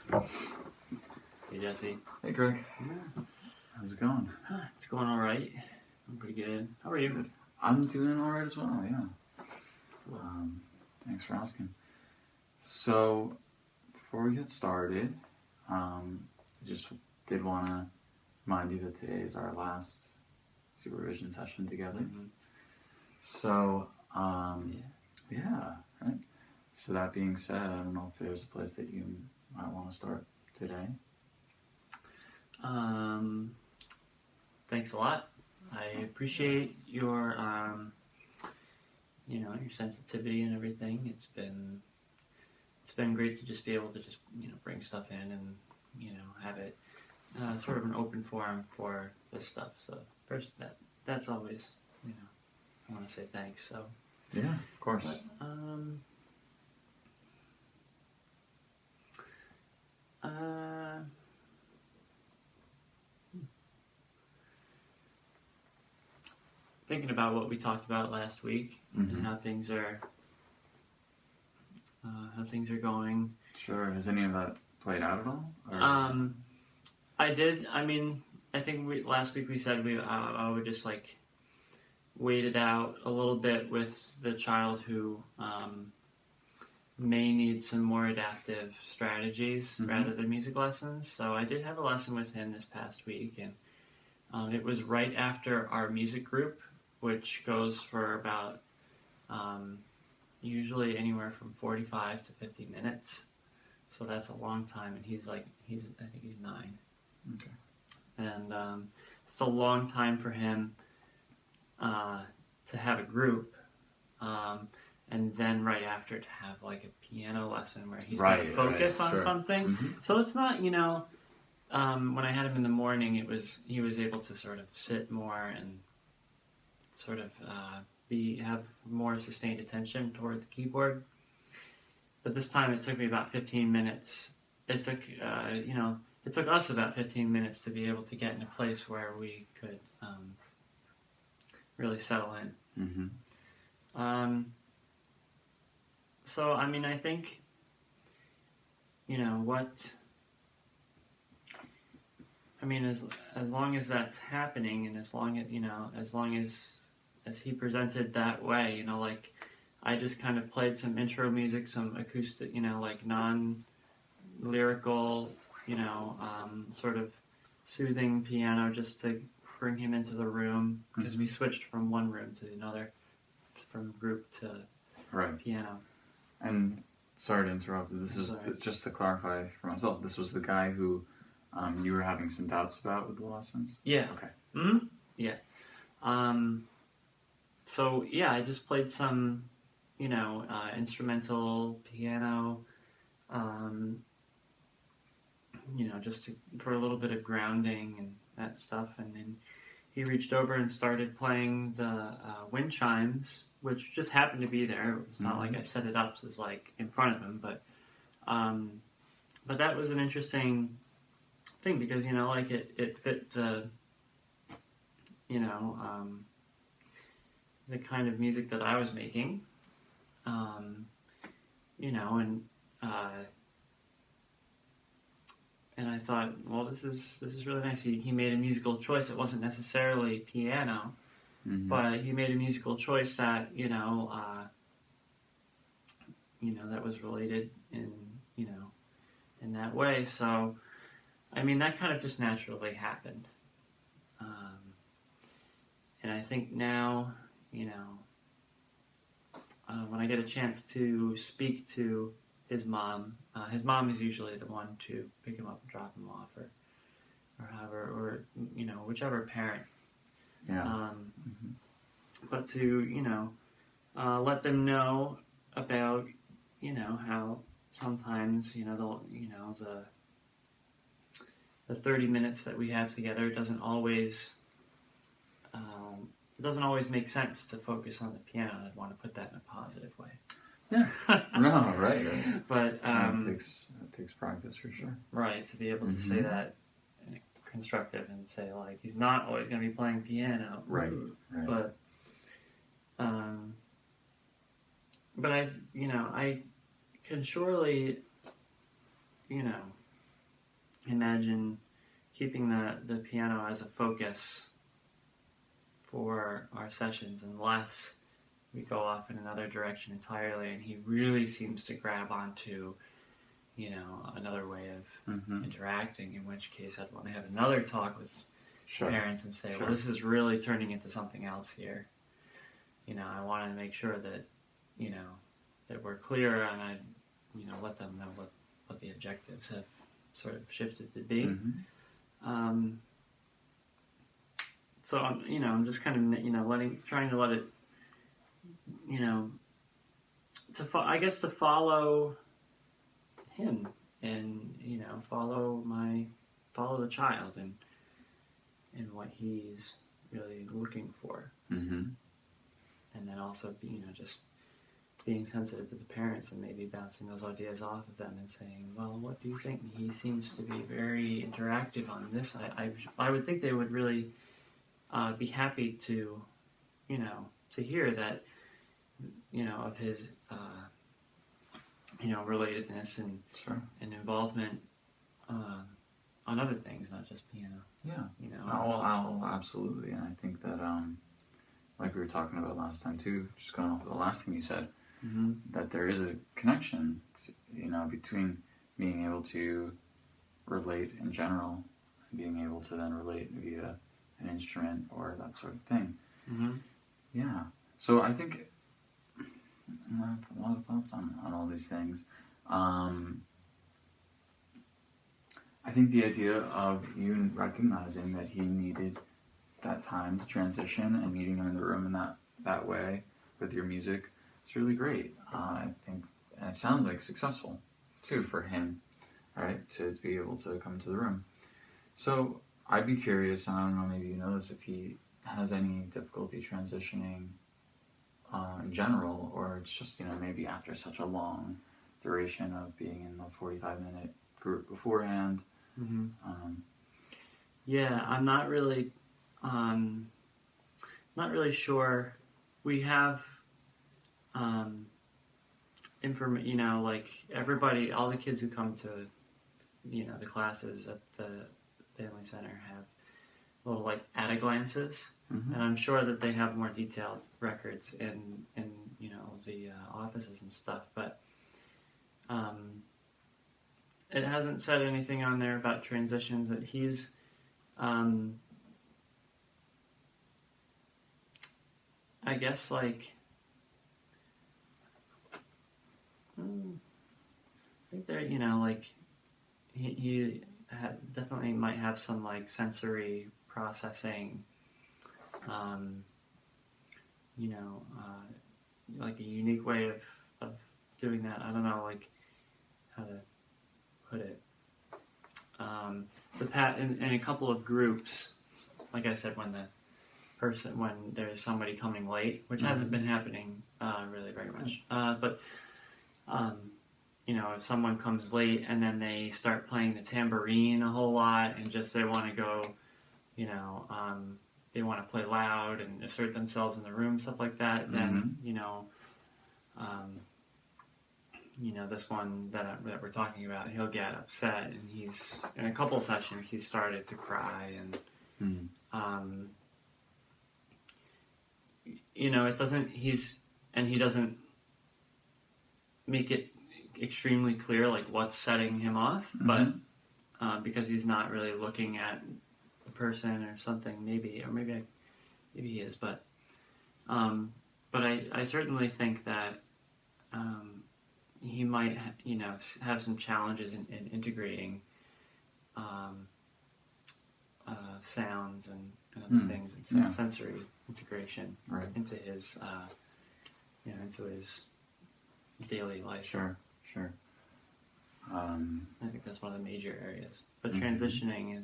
Hey Jesse. Hey Greg. Yeah. How's it going? It's going all right. I'm pretty good. How are you? Good. I'm doing all right as well, yeah. Cool. Thanks for asking. So, before we get started, I just did want to remind you that today is our last supervision session together. Mm-hmm. So, yeah, right? So that being said, I don't know if there's a place that you might want to start today. Thanks a lot. I appreciate your, your sensitivity and everything. It's been great to just be able to just, bring stuff in and, have it sort of an open forum for this stuff. So first, that's always, I want to say thanks. So Yeah, of course. But, thinking about what we talked about last week Mm-hmm. and how things are going. Sure. Has any of that played out at all? Or? I did. I mean, I think last week we said I would just like wait it out a little bit with the child who may need some more adaptive strategies Mm-hmm. rather than music lessons. So I did have a lesson with him this past week, and it was right after our music group, which goes for about usually anywhere from 45 to 50 minutes. So that's a long time, and I think he's 9. Okay. And it's a long time for him to have a group, and then right after to have like a piano lesson where he's going to focus on sure. something. Mm-hmm. So it's not, when I had him in the morning, he was able to sort of sit more and sort of have more sustained attention toward the keyboard. But this time it took me about 15 minutes. It took it took us about 15 minutes to be able to get in a place where we could really settle in. Mm-hmm. So I mean, I think as long as that's happening, and as long as he presented that way, like I just kind of played some intro music, some acoustic, like non-lyrical, sort of soothing piano, just to bring him into the room, because we switched from one room to another, from group to piano. And sorry to interrupt. This is just to clarify for myself. This was the guy who you were having some doubts about with the lessons? Yeah. Okay. Mm-hmm. Yeah. So yeah, I just played some, instrumental piano, just for a little bit of grounding and that stuff. And then he reached over and started playing the wind chimes, which just happened to be there. It's not like I set it up as like in front of him, but that was an interesting thing because it fit the the kind of music that I was making, and I thought, well, this is really nice. He made a musical choice. It wasn't necessarily piano, but he made a musical choice that that was related in that way. So, I mean, that kind of just naturally happened. And I think now, when I get a chance to speak to his mom is usually the one to pick him up and drop him off, or however, or whichever parent. Yeah. But to let them know about how sometimes the 30 minutes that we have together doesn't always make sense to focus on the piano. I'd want to put that in a positive way. Yeah. No, right. But it takes practice for sure. Right, to be able to say that constructive and say like he's not always going to be playing piano. Right. But I can surely imagine keeping the piano as a focus for our sessions unless we go off in another direction entirely, and he really seems to grab onto, you know, another way of interacting, in which case I'd want to have another talk with parents and say, well, this is really turning into something else here. You know, I want to make sure that, you know, that we're clear, and I, you know, let them know what the objectives have sort of shifted to be. So I'm just kind of, you know, trying to let it, you know, I guess to follow him, and, you know, follow the child and what he's really looking for. And then also, you know, just being sensitive to the parents and maybe bouncing those ideas off of them and saying, well, what do you think? He seems to be very interactive on this. I would think they would really be happy to, you know, to hear that, you know, of his, you know, relatedness and involvement on other things, not just piano. Yeah. You know. Oh, absolutely. And I think that, like we were talking about last time too, just going off of the last thing you said, that there is a connection, you know, between being able to relate in general and being able to then relate via an instrument or that sort of thing. Yeah. So I think I have a lot of thoughts on all these things. I think the idea of you recognizing that he needed that time to transition and meeting him in the room in that way with your music is really great. I think, and it sounds like successful too for him, right? To be able to come to the room. So I'd be curious, and I don't know, maybe you know this, if he has any difficulty transitioning in general, or it's just, you know, maybe after such a long duration of being in the 45-minute group beforehand. Yeah, I'm not really sure. We have you know, like everybody, all the kids who come to, you know, the classes at the Family Center have little like at-a-glances, and I'm sure that they have more detailed records in you know, the offices and stuff, but it hasn't said anything on there about transitions. That he's I guess like I think there, you know, like he definitely might have some like sensory processing, you know, like a unique way of doing that. I don't know, like how to put it. In a couple of groups, like I said, when there's somebody coming late, which hasn't been happening really very much, but you know, if someone comes late and then they start playing the tambourine a whole lot and just they want to go, you know, they want to play loud and assert themselves in the room, stuff like that, then, you know, this one that we're talking about, he'll get upset, and he's, in a couple sessions, he started to cry, and, you know, he doesn't make it extremely clear, like, what's setting him off, but, because he's not really looking at the person or something, maybe he is, but I certainly think that, he might, have some challenges in integrating sounds and other things, and sensory integration into his, into his daily life. Sure. I think that's one of the major areas. But transitioning,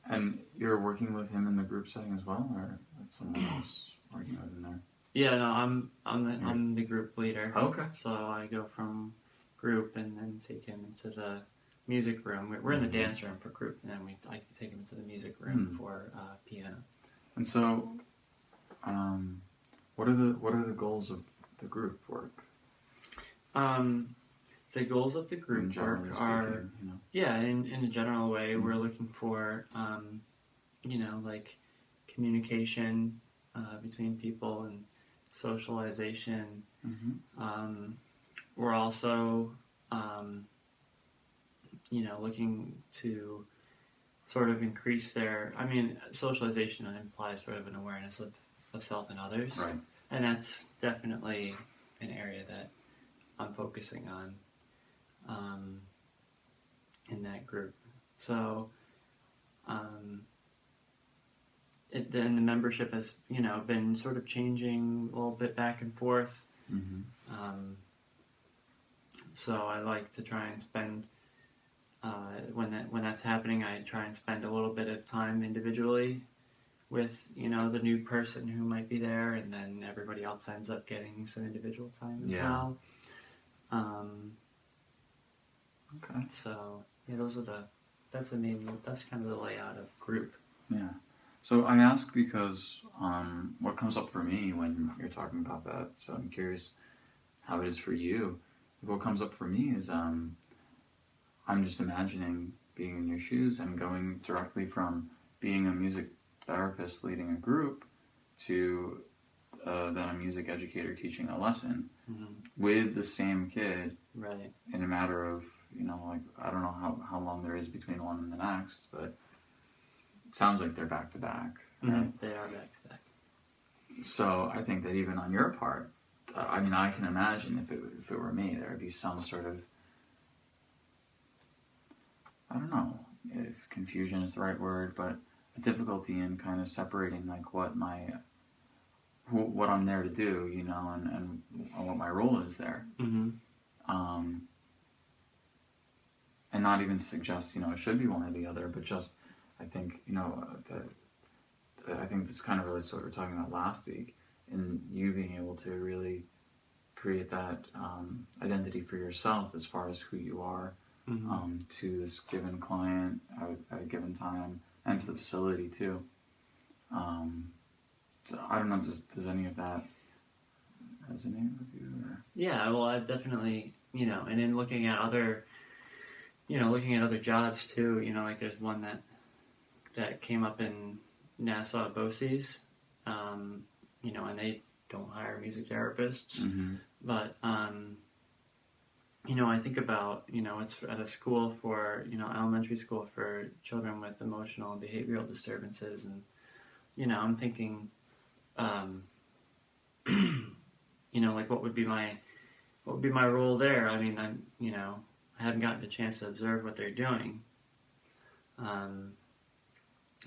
And you're working with him in the group setting as well, or that's someone else working with him there? Yeah, no, I'm the group leader. Oh, okay. So I go from group and then take him into the music room. We're in the dance room for group, and then I take him into the music room for piano. And so, what are the goals of the group work? the goals of the group work are, you know. yeah, in a general way, we're looking for, you know, like communication between people and socialization. We're also, you know, looking to sort of increase their, I mean, socialization implies sort of an awareness of self and others. Right. And that's definitely an area that I'm focusing on in that group. So, then the membership has, you know, been sort of changing a little bit back and forth. So I like to try and spend, when that's happening, I try and spend a little bit of time individually with, you know, the new person who might be there, and then everybody else ends up getting some individual time as well. Okay. So yeah, that's kind of the layout of group. Yeah. So I ask because what comes up for me when you're talking about that, so I'm curious how it is for you. What comes up for me is I'm just imagining being in your shoes and going directly from being a music therapist leading a group to then a music educator teaching a lesson with the same kid, right, in a matter of, you know, like, I don't know how long there is between one and the next, but it sounds like they're back to back, right? They are back to back. So I think that even on your part, I mean, I can imagine if it were me, there would be some sort of, I don't know if confusion is the right word, but a difficulty in kind of separating like what I'm there to do, you know, and what my role is there. And not even suggest, you know, it should be one or the other, but just, I think, you know, I think this kind of relates to what we were talking about last week, and you being able to really create that identity for yourself as far as who you are to this given client at a given time, and to the facility too. So I don't know, does any of that resonate with you? Or? Yeah, well, I've definitely, you know, and in looking at other jobs too, you know, like there's one that came up in Nassau BOCES, you know, and they don't hire music therapists, but, you know, I think about, you know, it's at a school for, you know, elementary school for children with emotional and behavioral disturbances, and, you know, I'm thinking, you know, like what would be my role there? I mean, you know, I haven't gotten a chance to observe what they're doing.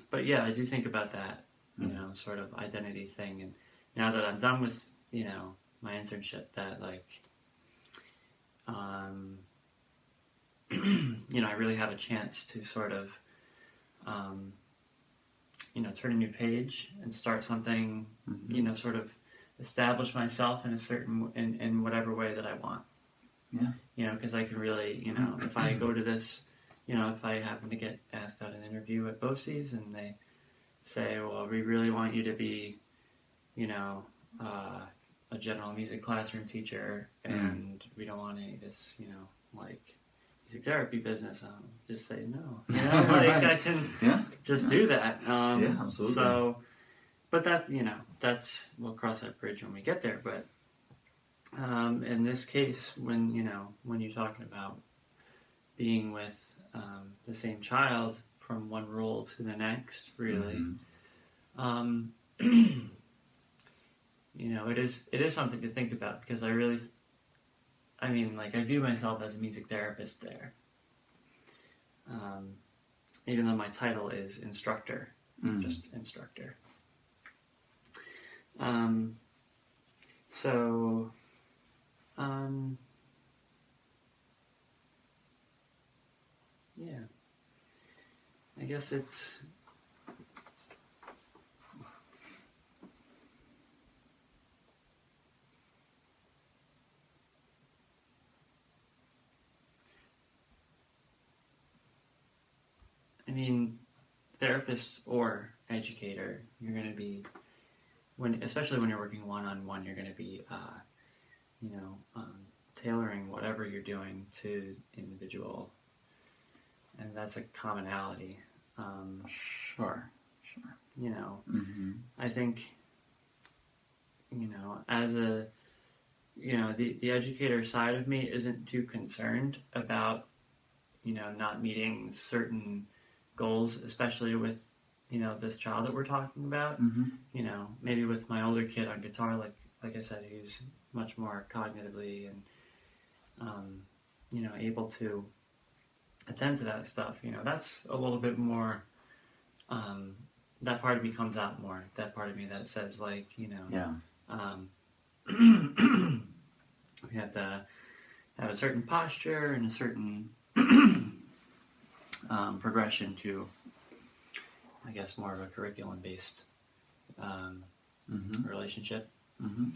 But yeah, I do think about that, you know, sort of identity thing. And now that I'm done with, you know, my internship, that like, you know, I really have a chance to sort of, you know, turn a new page and start something, you know, sort of establish myself in a certain, in whatever way that I want. Yeah. You know, because I can really, you know, if I go to this, you know, if I happen to get asked out an interview at BOCES and they say, well, we really want you to be, you know, a general music classroom teacher, and we don't want any of this, you know, like music therapy business, just say no. You know, like right. I can just do that. Yeah, absolutely. So, but that, you know, we'll cross that bridge when we get there. But in this case, when you're talking about being with the same child from one role to the next, really, you know, it is something to think about, because I view myself as a music therapist there, even though my title is instructor, just instructor. So, yeah, I guess it's, I mean, therapist or educator, you're going to be, especially when you're working one-on-one, you're going to be, tailoring whatever you're doing to individual, and that's a commonality. Sure. You know, Mm-hmm. I think, you know, as a, you know, the educator side of me isn't too concerned about, you know, not meeting certain goals, especially with, you know, this child that we're talking about. Mm-hmm. You know, maybe with my older kid on guitar, like I said, he's much more cognitively and, you know, able to attend to that stuff. You know, that's a little bit more. That part of me comes out more. That part of me that says, like, you know, Yeah. we have to have a certain posture and a certain progression to, I guess, more of a curriculum-based Mm-hmm. relationship. Mm-hmm.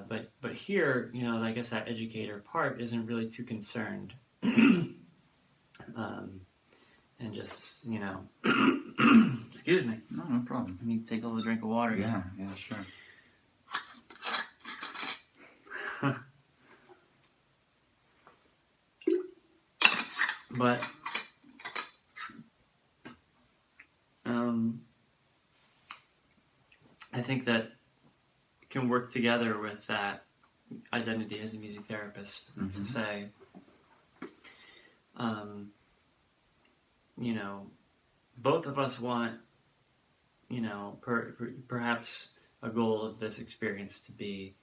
But here, you know, I guess that educator part isn't really too concerned, and just, you know, excuse me. No problem. I need to take a little drink of water. Yeah, sure. But I think that can work together with that identity as a music therapist to say, you know, both of us want, you know, perhaps a goal of this experience to be,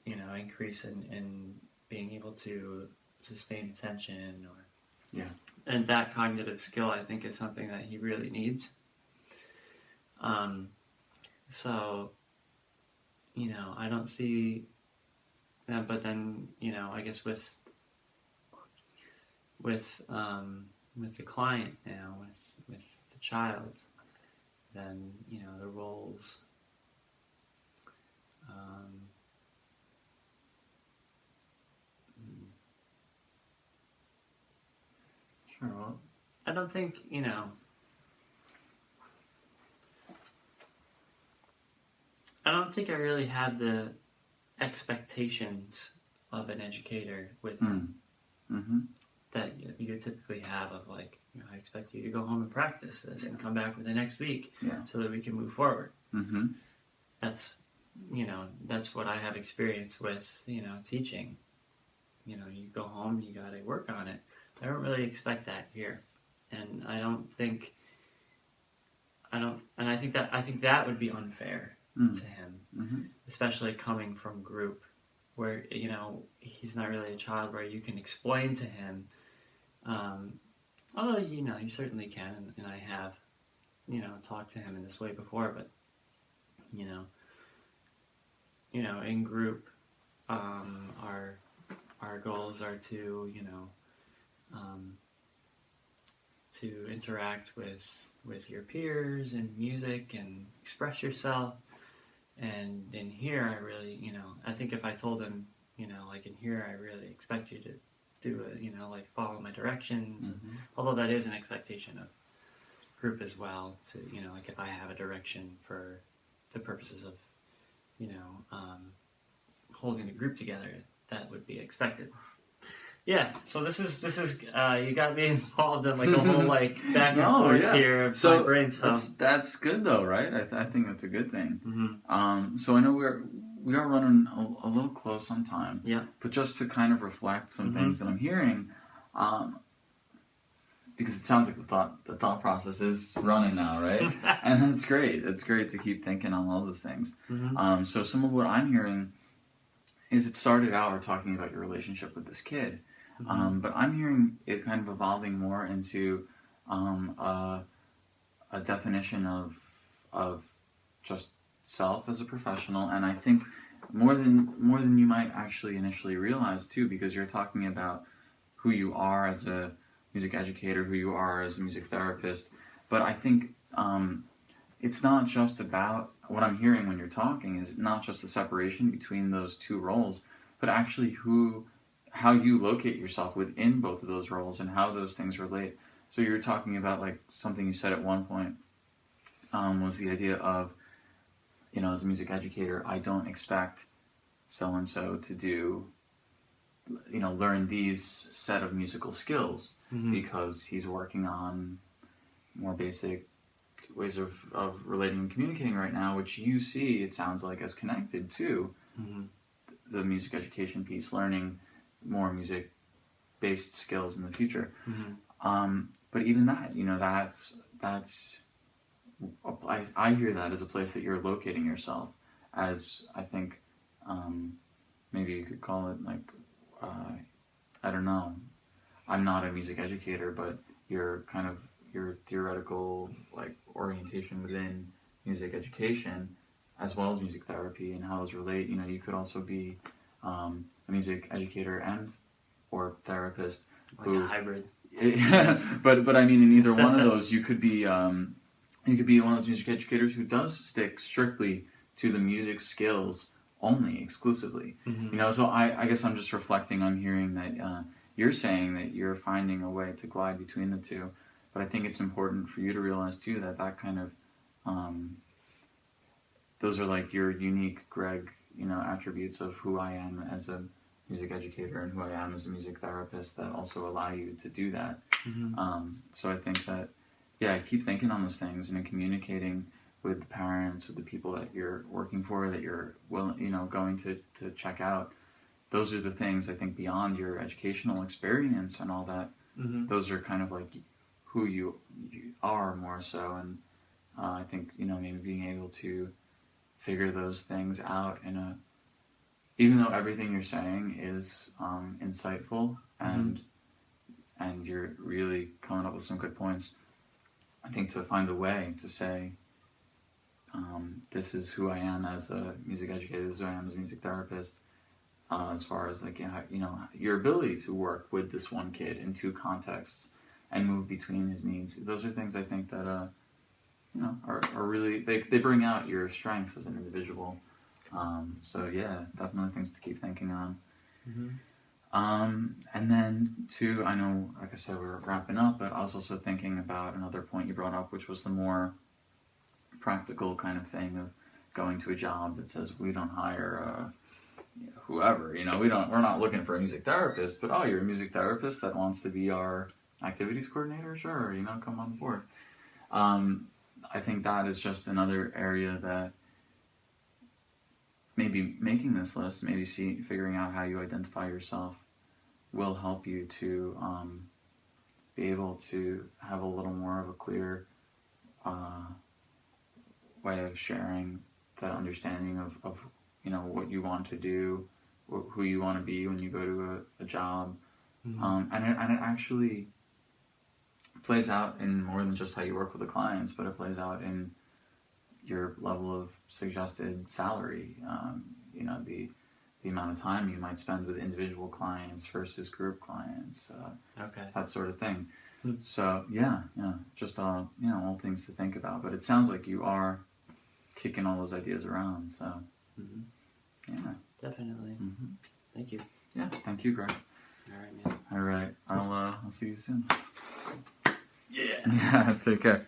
you know, increase in being able to sustain attention, or and that cognitive skill, I think, is something that he really needs. So, you know, I don't see, but then, you know, I guess with the client now, with the child, then, you know, the roles, Sure. Well, I don't think, you know, I don't think I really had the expectations of an educator with that you typically have of, like, you know, I expect you to go home and practice this and come back with the next week so that we can move forward. That's, you know, that's what I have experience with, you know, teaching. You know, you go home, you gotta work on it. I don't really expect that here. And I think that would be unfair to him, especially coming from group, where, you know, he's not really a child where you can explain to him, although, you know, you certainly can, and I have, you know, talked to him in this way before, but, you know, in group, our goals are to, you know, to interact with your peers and music and express yourself. And in here, I really, you know, I think if I told him, you know, like, in here, I really expect you to do it, you know, like, follow my directions. Although that is an expectation of group as well, to, you know, like, if I have a direction for the purposes of, you know, holding the group together, that would be expected. Yeah, so this is you got me involved in, like, a whole, like, back and forth here of my brain. So that's good though, right? I think that's a good thing. So I know we are running a little close on time. Yeah. But just to kind of reflect some things that I'm hearing, because it sounds like the thought process is running now, right? And that's great. It's great to keep thinking on all those things. So some of what I'm hearing is, it started out, we're talking about your relationship with this kid. But I'm hearing it kind of evolving more into a definition of just self as a professional, and I think more than you might actually initially realize too, because you're talking about who you are as a music educator, who you are as a music therapist. But I think it's not just about, what I'm hearing when you're talking is not just the separation between those two roles, but actually how you locate yourself within both of those roles and how those things relate. So you're talking about, like, something you said at one point was the idea of, you know, as a music educator, I don't expect so and so to do, learn these set of musical skills because he's working on more basic ways of relating and communicating right now, which you see, it sounds like, as connected to the music education piece, learning more music-based skills in the future. But even that, I hear that as a place that you're locating yourself, as I think maybe you could call it like, I don't know, I'm not a music educator, but your theoretical like orientation within music education as well as music therapy and how those relate. You could also be a music educator and or therapist, like a hybrid. but I mean, in either one of those, you could be one of those music educators who does stick strictly to the music skills only, exclusively. So I guess I'm just reflecting on hearing that you're saying that you're finding a way to glide between the two, but I think it's important for you to realize too that kind of those are like your unique Greg attributes of who I am as a music educator and who I am as a music therapist that also allow you to do that. So I think that keep thinking on those things and communicating with the parents, with the people that you're working for, that you're going to check out. Those are the things I think beyond your educational experience and all that. Those are kind of like who you are more so, and I think maybe being able to figure those things out even though everything you're saying is insightful and you're really coming up with some good points, I think to find a way to say, this is who I am as a music educator, this is who I am as a music therapist, as far as like, your ability to work with this one kid in two contexts and move between his needs. Those are things I think that, are really, they bring out your strengths as an individual. So yeah, definitely things to keep thinking on. And then too, I know, like I said, we're wrapping up, but I was also thinking about another point you brought up, which was the more practical kind of thing of going to a job that says we don't hire whoever, we're not looking for a music therapist, but you're a music therapist that wants to be our activities coordinator, sure, come on board. I think that is just another area that maybe making this list, maybe figuring out how you identify yourself will help you to be able to have a little more of a clear way of sharing that understanding of what you want to do, who you want to be when you go to a job. And it actually plays out in more than just how you work with the clients, but it plays out in your level of suggested salary, the amount of time you might spend with individual clients versus group clients, that sort of thing. So just all things to think about. But it sounds like you are kicking all those ideas around. So definitely. Thank you. Yeah, thank you, Greg. All right, man. All right, I'll see you soon. Yeah. Yeah, take care.